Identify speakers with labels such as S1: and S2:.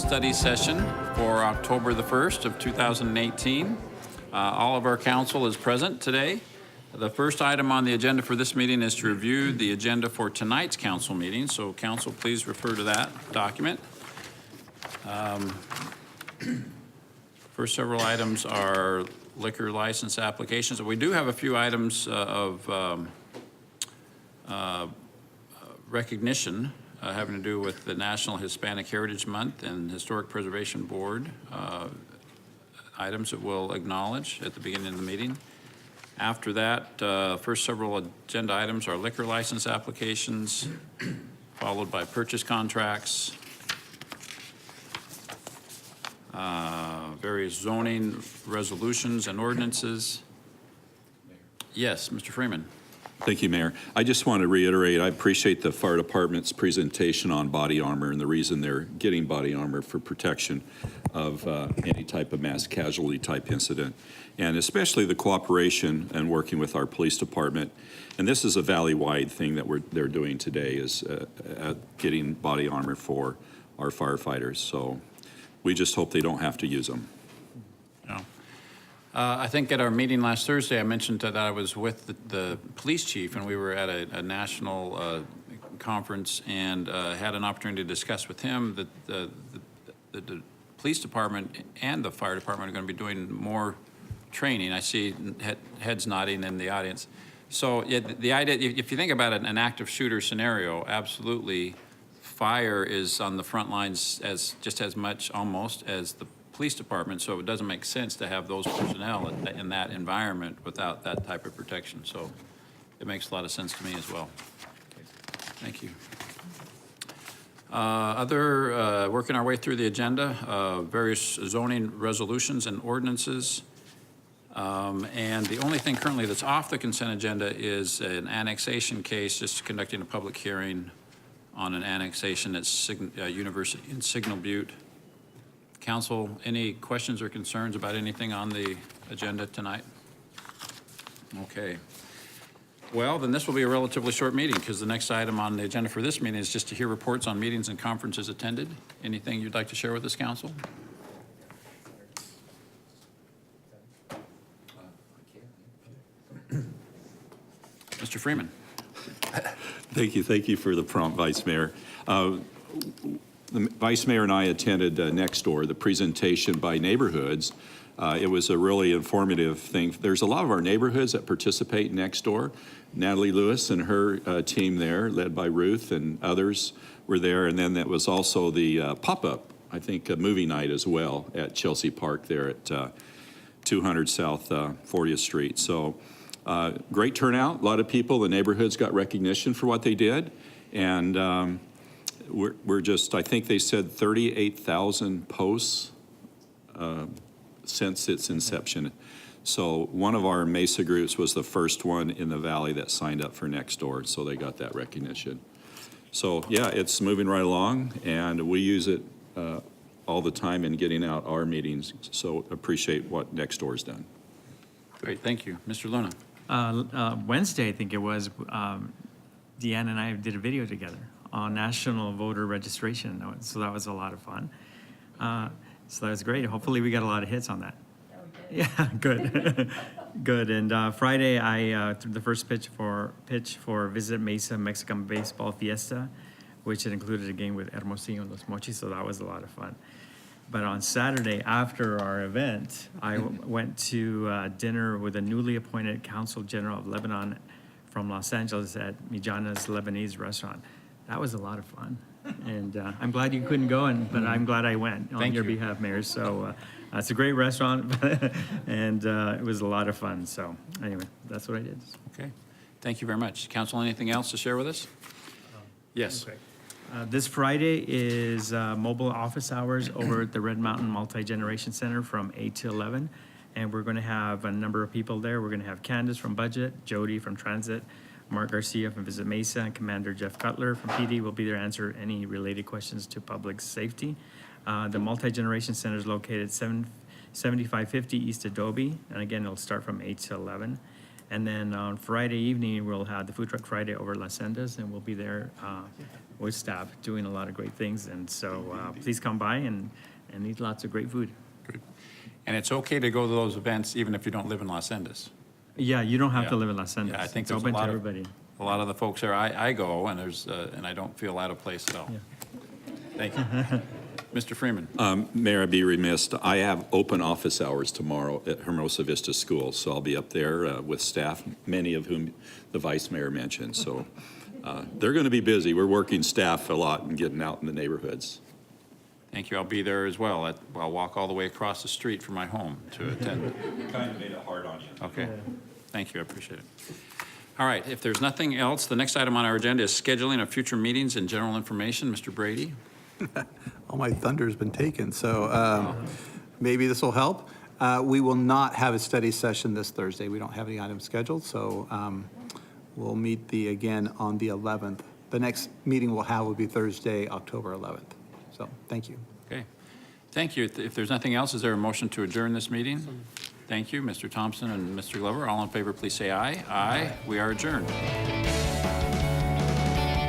S1: study session for October the 1st of 2018. All of our council is present today. The first item on the agenda for this meeting is to review the agenda for tonight's council meeting. So council, please refer to that document. First several items are liquor license applications. We do have a few items of recognition having to do with the National Hispanic Heritage Month and Historic Preservation Board items that we'll acknowledge at the beginning of the meeting. After that, first several agenda items are liquor license applications, followed by purchase contracts, various zoning resolutions and ordinances. Yes, Mr. Freeman.
S2: Thank you, Mayor. I just want to reiterate, I appreciate the fire department's presentation on body armor and the reason they're getting body armor for protection of any type of mass casualty type incident, and especially the cooperation and working with our police department. And this is a valley-wide thing that they're doing today, is getting body armor for our firefighters. So we just hope they don't have to use them.
S1: No. I think at our meeting last Thursday, I mentioned that I was with the police chief, and we were at a national conference and had an opportunity to discuss with him that the police department and the fire department are going to be doing more training. I see heads nodding in the audience. So yeah, the idea, if you think about it, an active shooter scenario, absolutely, fire is on the front lines just as much almost as the police department, so it doesn't make sense to have those personnel in that environment without that type of protection. So it makes a lot of sense to me as well. Thank you. Working our way through the agenda, various zoning resolutions and ordinances. And the only thing currently that's off the consent agenda is an annexation case, just conducting a public hearing on an annexation at University in Signal Butte. Council, any questions or concerns about anything on the agenda tonight? Okay. Well, then this will be a relatively short meeting because the next item on the agenda for this meeting is just to hear reports on meetings and conferences attended. Anything you'd like to share with this council? Mr. Freeman.
S2: Thank you for the prompt, Vice Mayor. The Vice Mayor and I attended Next Door, the presentation by neighborhoods. It was a really informative thing. There's a lot of our neighborhoods that participate in Next Door. Natalie Lewis and her team there, led by Ruth and others, were there. And then that was also the pop-up, I think, movie night as well at Chelsea Park there at 200 South 40th Street. So great turnout, a lot of people. The neighborhoods got recognition for what they did. And we're just, I think they said 38,000 posts since its inception. So one of our Mesa groups was the first one in the valley that signed up for Next Door, so they got that recognition. So yeah, it's moving right along, and we use it all the time in getting out our meetings, so appreciate what Next Door's done.
S1: Great, thank you. Mr. Luna.
S3: Wednesday, I think it was, Deanna and I did a video together on national voter registration. So that was a lot of fun. So that was great. Hopefully we got a lot of hits on that. Yeah, good. Good. And Friday, I threw the first pitch for Visit Mesa Mexican Baseball Fiesta, which had included a game with Hermosillo and Los Mochis, so that was a lot of fun. But on Saturday, after our event, I went to dinner with a newly appointed Consul General of Lebanon from Los Angeles at Mijana's Lebanese restaurant. That was a lot of fun. And I'm glad you couldn't go, but I'm glad I went on your behalf, Mayor. So it's a great restaurant, and it was a lot of fun. So anyway, that's what I did.
S1: Okay. Thank you very much. Council, anything else to share with us? Yes.
S3: Okay. This Friday is mobile office hours over at the Red Mountain Multi-Generation Center from 8 to 11. And we're going to have a number of people there. We're going to have Candace from Budget, Jody from Transit, Mark Garcia from Visit Mesa, and Commander Jeff Cutler from PD will be there to answer any related questions to public safety. The Multi-Generation Center is located at 7550 East Adobe. And again, it'll start from 8 to 11. And then on Friday evening, we'll have the Food Truck Friday over at Las Sendas, and we'll be there with staff doing a lot of great things. And so please come by and eat lots of great food.
S1: Good. And it's okay to go to those events even if you don't live in Los Angeles.
S3: Yeah, you don't have to
S1: Yeah.
S3: live in Las Sendas.
S1: Yeah, I think
S3: It's
S1: there's
S3: open
S1: a
S3: to
S1: lot
S3: everybody.
S1: A lot of the folks there, I go, and and I don't feel out of place at all.
S3: Yeah.
S1: Thank you. Mr. Freeman?
S2: Mayor, I'd be remiss, I have open office hours tomorrow at Hermosa Vista School, so I'll be up there with staff, many of whom the vice mayor mentioned. So they're going to be busy. We're working staff a lot and getting out in the neighborhoods.
S1: Thank you. I'll be there as well. I'll walk all the way across the street from my home to attend.
S2: Kind of made it hard on you.
S1: Okay. Thank you. I appreciate it. All right. If there's nothing else, the next item on our agenda is scheduling of future meetings and general information. Mr. Brady?
S4: All my thunder's been taken, so maybe this will help. We will not have a study session this Thursday. We don't have any items scheduled, so we'll meet again on the 11th. The next meeting we'll have will be Thursday, October 11th. So, thank you.
S1: Okay. Thank you. If there's nothing else, is there a motion to adjourn this meeting? Thank you. Mr. Thompson and Mr. Glover, all in favor, please say aye. Aye. We are adjourned.